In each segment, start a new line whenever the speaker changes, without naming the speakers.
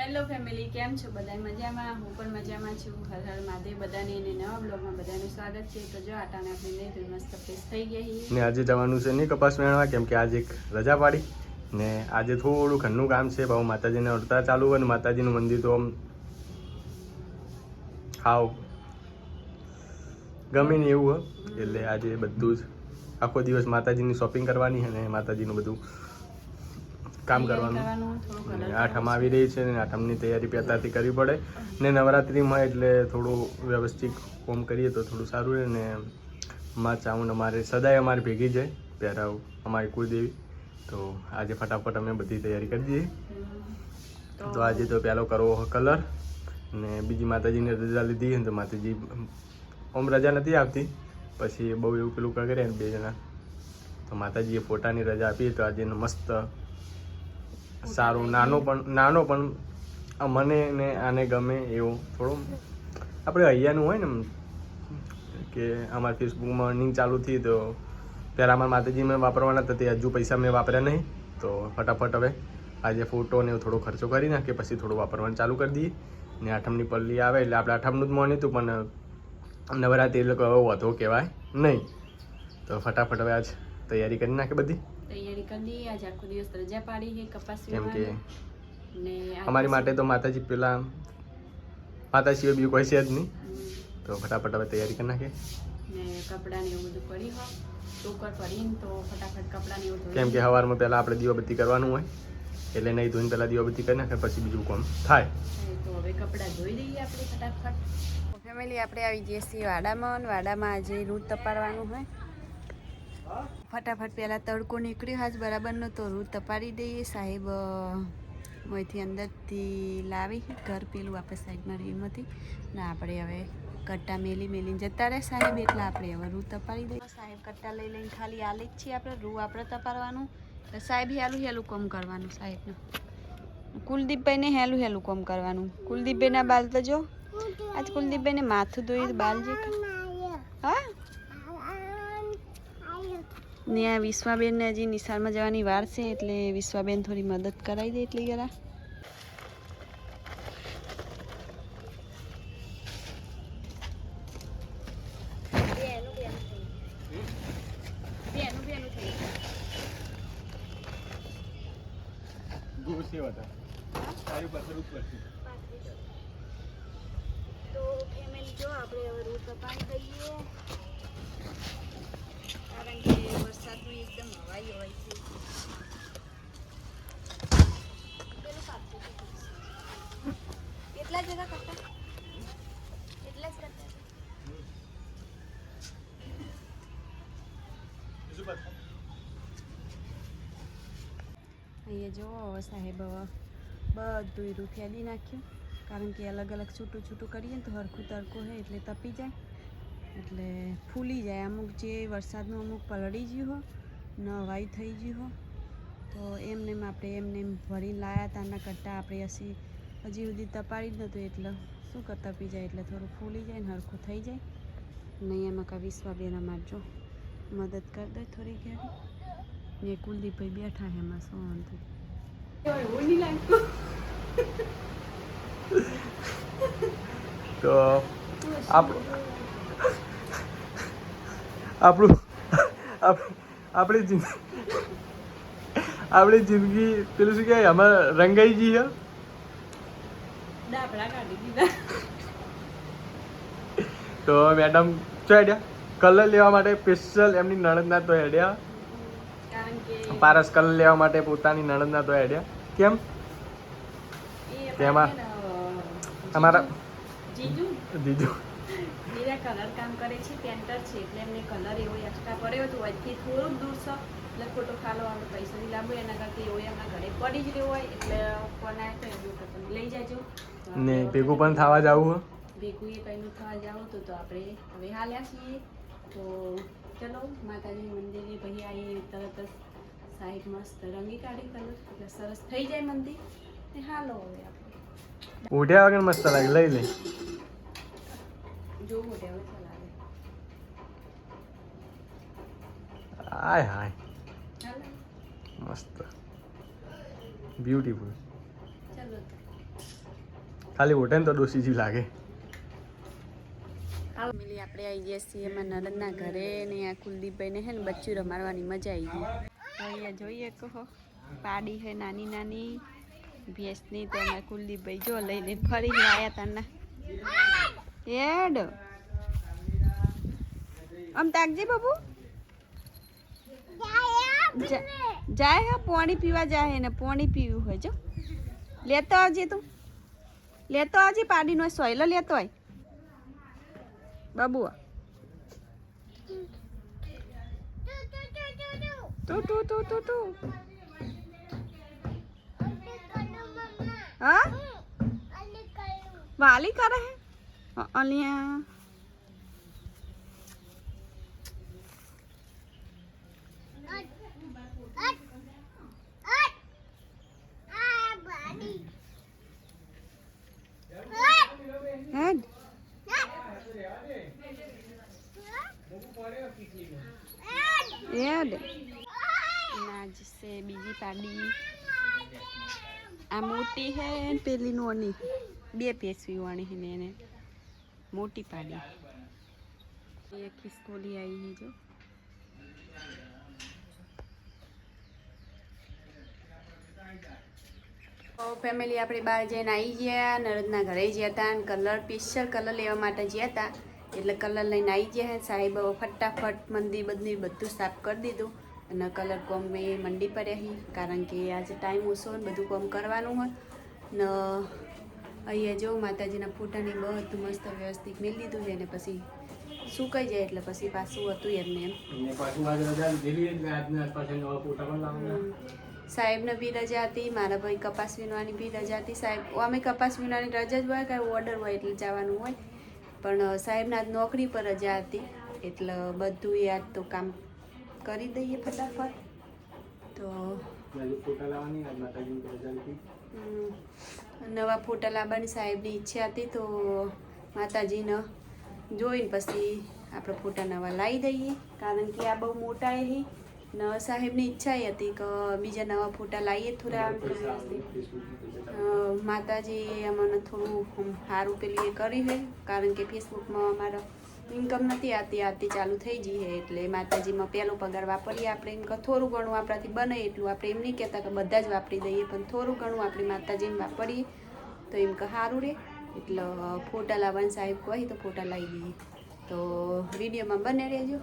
Hello family, કેમ છો બધા? મજામાં? હું પણ મજામાં છું. હર હર મહાદેવ બધાને અને નવા બ્લોગમાં બધાનું સ્વાગત છે. તો જો આટાને આપણે નહીં તો મસ્ત ફ્રેશ થઈ ગઈ
ને આજે જવાનું છે નહીં કપાસ વેણવા, કેમ કે આજે એક રજા પાડી ને આજે થોડું ઘરનું કામ છે. ભાવ માતાજીને અડતા ચાલુ હોય ને માતાજીનું મંદિર તો આમ હાવ ગમે ને એવું હોય એટલે આજે બધું જ આખો દિવસ માતાજીની શોપિંગ કરવાની અને માતાજીનું બધું કામ કરવાનું. આઠમ આવી રહી છે ને આઠમની તૈયારી પહેલાંથી કરવી પડે ને નવરાત્રિમાં એટલે થોડું વ્યવસ્થિત કામ કરીએ તો થોડું સારું રહે ને માં ચાઉન અમારે સદાય અમારી ભેગી જાય પહેરાવ અમારી કુળદેવી. તો આજે ફટાફટ અમે બધી તૈયારી કરી દઈએ. તો આજે તો પહેલો કરવો કલર ને બીજી માતાજીને રજા લીધી તો માતાજી આમ રજા નથી આવતી, પછી બહુ એવું પેલું કરે ને બે જણા, તો માતાજીએ ફોટાની રજા આપી. તો આજે મસ્ત સારું નાનો પણ મને ને આને ગમે એવું થોડું આપણે અહીંયાનું હોય ને કે અમારા ફેસબુકમાં અર્નિંગ ચાલુ થઈ. તો પહેલાં અમારા માતાજી મેં વાપરવાના હતા, તે હજુ પૈસા મેં વાપર્યા નહીં. તો ફટાફટ હવે આજે ફોટો ને થોડો ખર્ચો કરી નાખીએ, પછી થોડું વાપરવાનું ચાલુ કરી દઈએ. ને આઠમની પલ્લી આવે એટલે આપણે આઠમનું જ મોન હતું, પણ નવરાત્રી એટલે હવે વધો કહેવાય નહીં. તો ફટાફટ હવે આજ તૈયારી કરી નાખે બધી.
તૈયારી કરી દઈએ. આજે આખો દિવસ રજા પાડી છે કપાસ
કેમ કે
ને
અમારી માટે તો માતાજી પેલા માતા સિવાય બીજું કોઈ છે જ નહીં. તો ફટાફટ હવે તૈયારી કરી નાખે
ને કપડાં ને એવું બધું પડી હોય ટોકર પડીને તો ફટાફટ કપડાં ને એવું ધોઈ
કેમ કે સવારમાં પહેલાં આપણે દીવાબત્તી કરવાનું હોય એટલે નહીં ધોઈને પહેલાં દીવાબત્તી કરી નાખે પછી બીજું કામ થાય.
તો હવે કપડાં ધોઈ દઈએ આપણે ફટાફટ. ફેમિલી આપણે આવી જઈએ છીએ વાડામાં. વાડામાં આજે રૂટ તપાડવાનું હોય. ફટાફટ પહેલાં તડકો નીકળ્યો હાજ બરાબરનો, તો રૂટ તપાડી દઈએ. સાહેબ અહીંથી અંદરથી લાવી ઘર પેલું આપણે સાઈડમાં રીમાંથી ને આપણે હવે કટ્ટા મેલીને જતા રહે સાહેબ, એટલે આપણે હવે રૂ તપાડી દઈએ. સાહેબ કટ્ટા લઈને ખાલી આલી જ છીએ આપણે, રૂ આપણે તપાડવાનું. તો સાહેબ હેલું કામ કરવાનું. સાહેબનું કુલદીપભાઈને હેલું કામ કરવાનું. કુલદીપભાઈના બાલ તો જો આજ કુલદીપભાઈને માથું ધોઈ બાલ જે હા ને આ વિશ્વાબેનને હજી નિશાળમાં જવાની વાર છે, એટલે વિશ્વાબેન થોડી મદદ કરાવી દે એટલી જરા. તો ફેમિલી જો આપણે હવે રૂટ તપાડી દઈએ, કારણ કે વરસાદનું એકદમ હવાઈ હોય છે. કેટલા જરા કરતા એટલા જ કરતા અહીંયા જો સાહેબ બધું રૂ ફેદી નાખ્યું, કારણ કે અલગ અલગ છૂટું કરીએ ને તો હરખું તડકો હોય એટલે તપી જાય, એટલે ફૂલી જાય. અમુક જે વરસાદનું અમુક પલળી ગયું હો ન હવાઈ થઈ ગયું હો, તો એમને આપણે એમને ભરીને લાયા તાના કરતાં આપણે હજી સુધી તપાડી જ નહોતું, એટલે શું તપી જાય એટલે થોડું ફૂલી જાય ને હરખું થઈ જાય. નહીં એમાં કા વિશ્વાબેન અમારે જો મદદ કરી દે થોડી ઘણી ને કુલદીપભાઈ બેઠા છે એમાં શું વાંધો.
તો આપણી જિંદગી પેલું શું કહેવાય અમારે રંગાઈ ગઈ છે. તો મેડમ ચો હેડ્યા કલર લેવા માટે સ્પેશિયલ એમની નણંદના તો હેડ્યા, પારસ કલર લેવા માટે પોતાની નણંદના તો હેડ્યા. કેમ તેમાં અમારા જીજુ
કલર કામ કરે છે, પેન્ટર છે, એટલે એમને કલર એવો એક્સ્ટ્રા પડ્યો હતો. આજથી થોડુંક દૂર છે એટલે ખોટો ખાલો આપણે પૈસાથી લાવવો, એના કરતાં એવો એમના ઘરે પડી જ રહ્યો હોય એટલે કોણ આવે તો એવું તમે લઈ જાજો
ને ભેગું પણ થવા જવું
ભેગું એ કંઈનું થવા જાવ તો આપણે હવે હાલ્યા છીએ. તો ચલો માતાજી મંદિરે પછી આવી તરત જ સાહેબ મસ્ત રંગી કાઢી કલર એટલે સરસ થઈ જાય મંદિર ને હાલો હવે આપણે
ઉઠ્યા વગર મસ્ત લાગે. લઈ લે
જો મોટે હવે ચલાવે
હાય હાય મસ્ત બ્યુટીફુલ.
ચલો
ખાલી હોટે તો ડોસી જેવી લાગે.
ફેમિલી આપણે આવી ગયા છીએ એમાં નણંદના ઘરે ને આ કુલદીપભાઈને હે ને બચ્ચું રમાડવાની મજા આવી ગઈ. અહીંયા જોઈએ કહો પાડી છે નાની નાની ભેંસની તો અમારે કુલદીપભાઈ જો લઈને ફરી આવ્યા તાના એડ આમ તાકજે બાબુ જાય હા પાણી પીવા જાય ને પાણી પીવું હોય જો લેતો આવજે તું લેતો આવજે પાડીનો સોયલો લેતો હોય બાબુ તું હા વાલી કરે હે અલિયા હેડ એડ નાજ છે બીજી પાડી આ મોટી હે પેલી નોની બે પેસવી વાણી હે ને એને મોટી પાડી એ ખિસકોલી આવી છે જો ફેમિલી આપણે બહાર જઈને આવી ગયા નરદના ઘરે ગયા હતા અને કલર સ્પેશિયલ કલર લેવા માટે ગયા હતા એટલે કલર લઈને આવી ગયા સાહેબ ફટાફટ મંદિર બધું સાફ કરી દીધું અને કલર કોમ મેં મંડી પડ્યા કારણ કે આજે ટાઈમ ઓછો ને બધું કોમ કરવાનું હોય ને અહીંયા જો માતાજીના ફોટાની બધું મસ્ત વ્યવસ્થિત મેળ દીધું છે અને પછી સુકાઈ જાય એટલે પછી પાછું હતું એમને એમ સાહેબને બી રજા હતી મારા ભાઈ કપાસ વીણવાની બી રજા હતી સાહેબ અમે કપાસ વીણવાની રજા જ હોય કાંઈ ઓર્ડર હોય એટલે જવાનું હોય પણ સાહેબને આજ નોકરી પર રજા હતી એટલે બધું યાદ તો કામ કરી દઈએ ફટાફટ તો નવા ફોટા લાવવાની સાહેબની ઈચ્છા હતી તો માતાજીને જોઈને પછી આપણે ફોટા નવા લાવી દઈએ કારણ કે આ બહુ મોટા એ ને સાહેબની ઈચ્છા એ હતી કે બીજા નવા ફોટા લાવીએ થોડા માતાજી અમને થોડું સારું પેલું એ કર્યું છે કારણ કે ફેસબુકમાં અમારા ઇન્કમ નથી આવતી ચાલુ થઈ ગઈ છે એટલે માતાજીમાં પહેલો પગાર વાપરીએ આપણે એમ કે થોડું ઘણું આપણાથી બને એટલું આપણે એમ નહીં કહેતા કે બધા જ વાપરી દઈએ પણ થોડું ઘણું આપણે માતાજીને વાપરીએ તો એમ કે સારું રહે એટલે ફોટા લાવવાનું સાહેબ કહે તો ફોટા લાવી દઈએ તો વિડીયોમાં બને રહેજો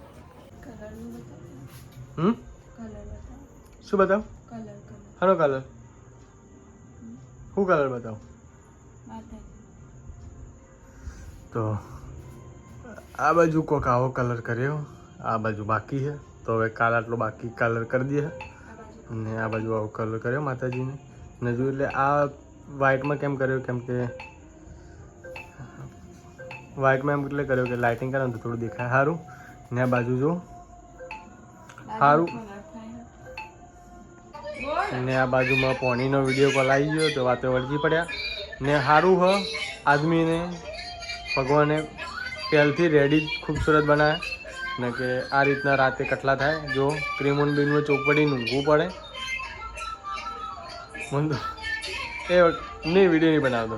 શું બતાવ હાનો કલર શું કલર બતાવ તો આ બાજુ કોક આવો કલર કર્યો આ બાજુ બાકી છે તો હવે કાલ આટલો બાકી કલર કરી દઈએ અને આ બાજુ આવો કલર કર્યો માતાજીને ને જો એટલે આ વ્હાઇટમાં કેમ કર્યો કેમ કે વ્હાઇટમાં એમ એટલે કર્યો કે લાઇટિંગ કરે તો થોડું દેખાય સારું ને આ બાજુ જો સારું ને આ બાજુમાં પોણીનો વિડીયો કોલ આવી ગયો તો વાતો વળગી પડ્યા ને સારું હ આદમીને ભગવાને પહેલથી રેડી ખૂબસૂરત બનાવ્યા ને કે આ રીતના રાતે કટલા થાય જો ક્રીમોન બીનમાં ચોપડીને ઊંઘવું પડે મને તો એ નહીં વિડીયો નહીં બનાવતો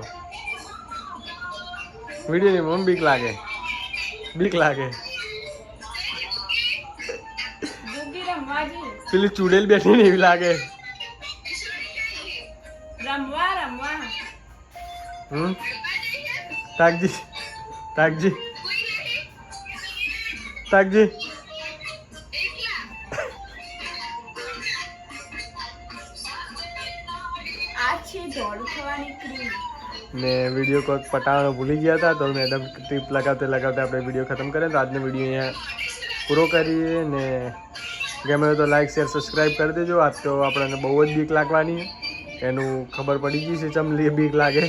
વિડીયો નહીં મને બીક લાગે પેલી ચૂડેલ બેઠી ને એવી લાગે તાકજી ને વિડીયો કોઈક પટાવવાનો ભૂલી ગયા હતા તો મેડમ ટીપ લગાવતે આપણે વિડીયો ખતમ કરીએ તો આજનો વિડીયો અહીંયા પૂરો કરીએ ને ગમે તો લાઈક શેર સબસ્ક્રાઈબ કરી દેજો આજ તો આપણને બહુ જ બીક લાગવાની એનું ખબર પડી ગઈ છે ચમલી બીક લાગે